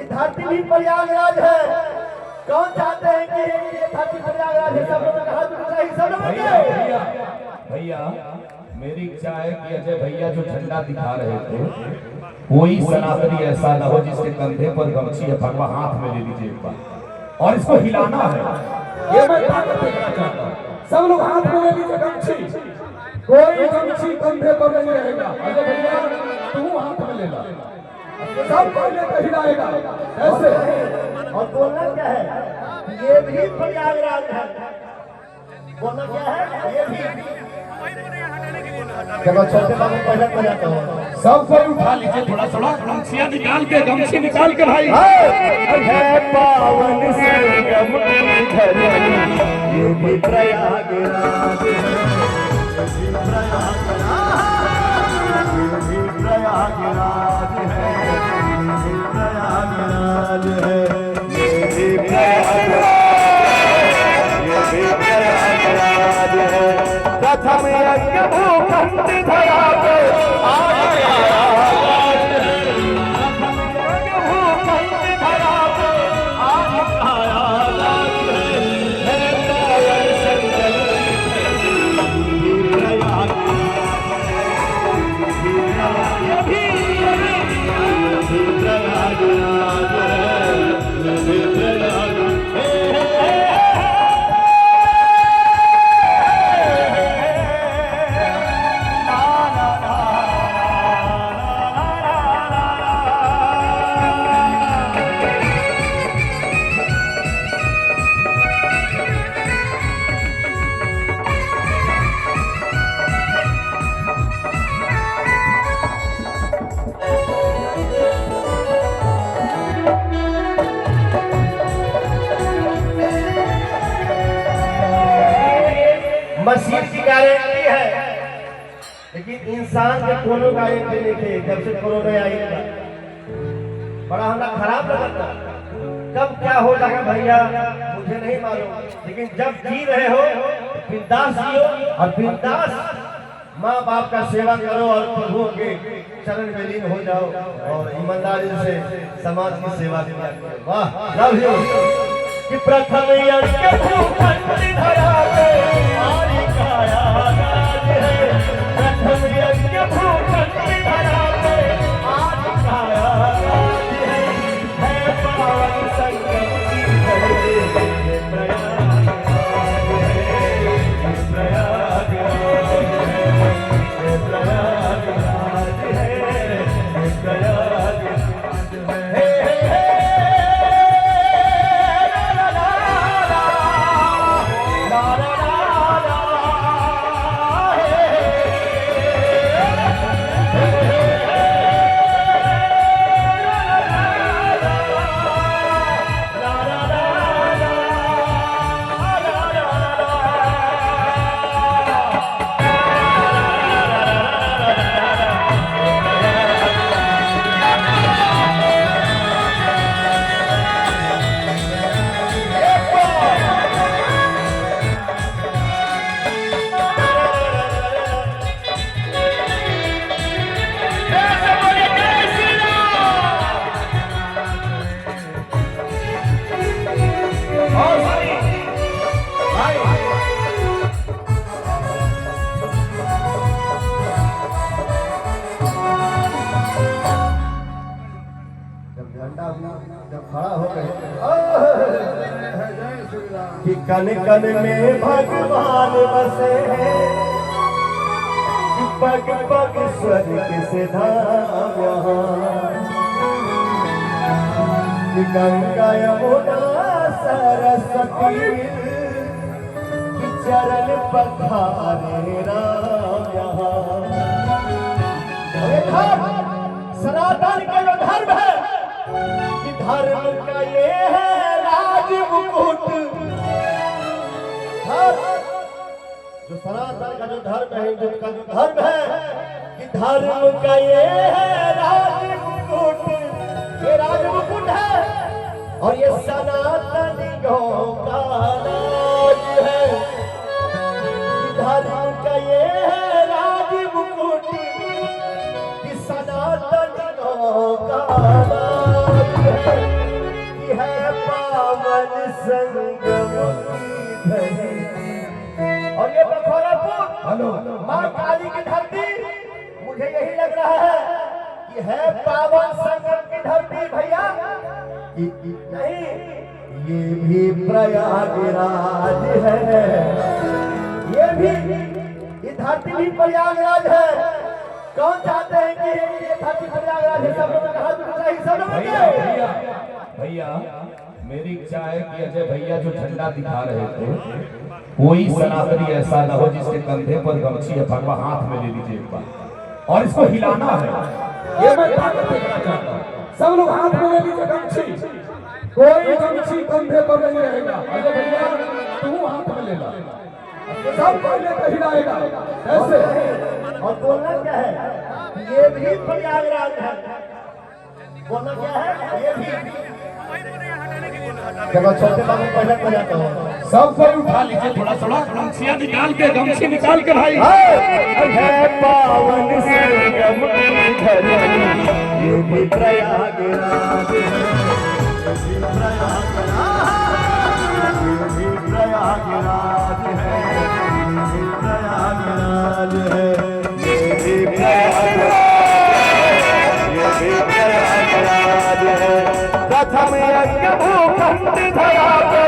ये धरती भी प्रयागराज है। कौन चाहते हैं कि ये धरती प्रयागराज है? सब लोग हाथ उठाइए, सब लोग भैया भैया मेरी इच्छा है कि अजय भैया जो झंडा दिखा रहे थे कोई सनातनी ऐसा न हो जिसके कंधे पर गमछी या भगवा हाथ में ले लीजिए एक बार और इसको हिलाना है। ये मैं ताकत देखना चाहता हूँ। सब लोग हाथ में ले लीजिए गमछी, कोई गमछी कंधे पर नहीं रहेगा। अजय भैया तू हाथ में ले ला, सब कोई लेकर हिलाएगा ऐसे। और बोलना क्या है? ये भी प्रयागराज है। बोलना क्या है? ये भी चलो छोटे बाबू पहले को जाता हूँ। सब कोई उठा लीजिए थोड़ा थोड़ा गमछियाँ निकाल के, गमछी निकाल के भाई। है पावन संगम की धरती, ये भी प्रयागराज है। ये भी प्रयागराज है। प्रयागराज है। ये भी प्रयागराज है। प्रथम यज्ञ भूखंड धरा पे मशीन की गारंटी है, लेकिन इंसान के कोनो गारंटी नहीं थे। जब से कोरोना आई था बड़ा हमरा खराब लगा। कब क्या हो जाएगा भैया मुझे नहीं मालूम, लेकिन जब जी रहे हो बिंदास जियो और बिंदास माँ बाप का सेवा करो और प्रभु के चरण में लीन हो जाओ और ईमानदारी से समाज की सेवा करो। वाह लव यू। कि प्रथम यज्ञ भूखंड धरा पे हमारी काया राज है। प्रथम यज्ञ भूखंड धरा पे हमारी काया राज है। पावन संगम की धरती, ये प्रयागराज है। ये प्रयागराज है। ये प्रयागराज है। ये प्रयागराज है। जब खड़ा हो गए कि कन कन में भगवान बसे हैं, कि पग पग स्वर्ग से धाम यहाँ, कि गंगा यमुना सरस्वती कि चरण पधारे राम यहाँ। सनातन का जो धर्म है, धर्म का ये है राज मुकुट। जो सनातन का जो धर्म है, हिंदू का जो धर्म है, कि धर्म का ये है राज मुकुट। ये राज मुकुट है और ये सनातनियों का राज है। कि धर्म का ये है राज मुकुट, कि सनातनियों का राज है। पावन संगम की धरती। और ये बखोरापुर हेलो माँ काली की धरती, मुझे यही लग रहा है कि है पावन संगम की धरती भैया। नहीं, ये भी प्रयागराज है, ये धरती भी प्रयागराज है। कौन चाहते हैं कि ये धरती प्रयागराज है? सब लोग हाथ उठा रहे हैं, सब लोग भैया भैया भैया मेरी इच्छा है कि अजय भैया जो झंडा दिखा रहे थे, कोई सनातनी ऐसा न हो जिसके कंधे पर गमछी या भगवा हाथ में ले लीजिए एक बार, और इसको हिलाना है। ये मैं ताकत देखना चाहता हूँ। सब लोग हाथ में ले लीजिए गमछी, कोई गमछी कंधे पर नहीं रहेगा। अजय भैया तू हाथ में ले ला, सब कोई लेकर हिलाएगा ऐसे। और बोलना क्या है? ये भी प्रयागराज है। बोलना क्या है? ये भी। जब छोटे बाबू पहले को जाता है, सब कोई उठा लीजिए थोड़ा थोड़ा गमछियां निकाल के, गमछी निकाल के भाई। है पावन संगम की धरती, ये भी प्रयागराज है, ये भी प्रयागराज है, ये भी प्रयागराज है। प्रथम यज्ञ भूखंड धरा पे